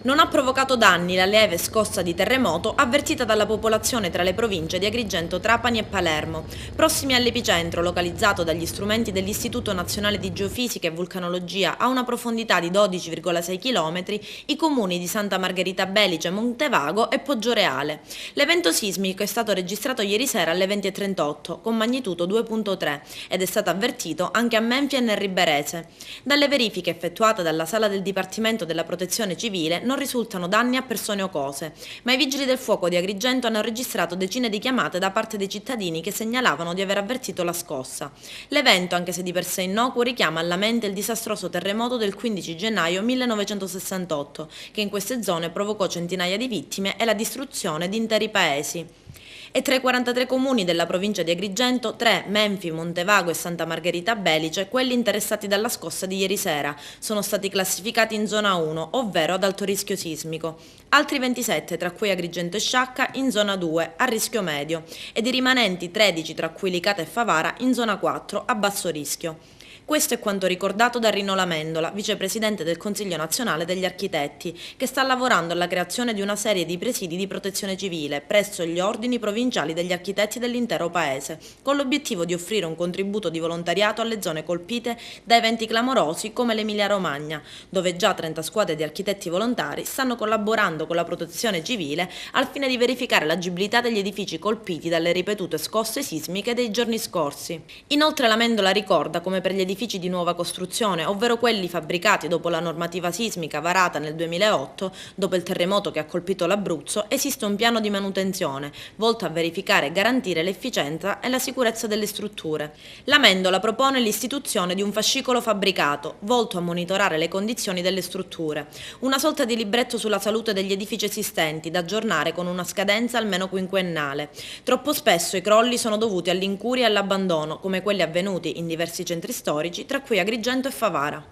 Non ha provocato danni la lieve scossa di terremoto avvertita dalla popolazione tra le province di Agrigento, Trapani e Palermo. Prossimi all'epicentro, localizzato dagli strumenti dell'Istituto Nazionale di Geofisica e Vulcanologia a una profondità di 12,6 km, i comuni di Santa Margherita Belice, Montevago e Poggioreale. L'evento sismico è stato registrato ieri sera alle 20:38 con magnitudo 2,3 ed è stato avvertito anche a Menfia e nel Riberese. Dalle verifiche effettuate dalla Sala del Dipartimento della Protezione Civile non risultano danni a persone o cose, ma i vigili del fuoco di Agrigento hanno registrato decine di chiamate da parte dei cittadini che segnalavano di aver avvertito la scossa. L'evento, anche se di per sé innocuo, richiama alla mente il disastroso terremoto del 15 gennaio 1968, che in queste zone provocò centinaia di vittime e la distruzione di interi paesi. E tra i 43 comuni della provincia di Agrigento, 3, Menfi, Montevago e Santa Margherita Belice, quelli interessati dalla scossa di ieri sera, sono stati classificati in zona 1, ovvero ad alto rischio sismico. Altri 27, tra cui Agrigento e Sciacca, in zona 2, a rischio medio, ed i rimanenti 13, tra cui Licata e Favara, in zona 4, a basso rischio. Questo è quanto ricordato da Rino Lamendola, vicepresidente del Consiglio nazionale degli architetti, che sta lavorando alla creazione di una serie di presidi di protezione civile presso gli ordini provinciali degli architetti dell'intero paese, con l'obiettivo di offrire un contributo di volontariato alle zone colpite da eventi clamorosi come l'Emilia-Romagna, dove già 30 squadre di architetti volontari stanno collaborando con la protezione civile al fine di verificare l'agibilità degli edifici colpiti dalle ripetute scosse sismiche dei giorni scorsi. Inoltre Lamendola ricorda come per gli edifici di nuova costruzione, ovvero quelli fabbricati dopo la normativa sismica varata nel 2008, dopo il terremoto che ha colpito l'Abruzzo, esiste un piano di manutenzione volto a verificare e garantire l'efficienza e la sicurezza delle strutture. L'Amendola propone l'istituzione di un fascicolo fabbricato volto a monitorare le condizioni delle strutture, una sorta di libretto sulla salute degli edifici esistenti da aggiornare con una scadenza almeno quinquennale. Troppo spesso i crolli sono dovuti all'incuria e all'abbandono, come quelli avvenuti in diversi centri storici, tra cui Agrigento e Favara.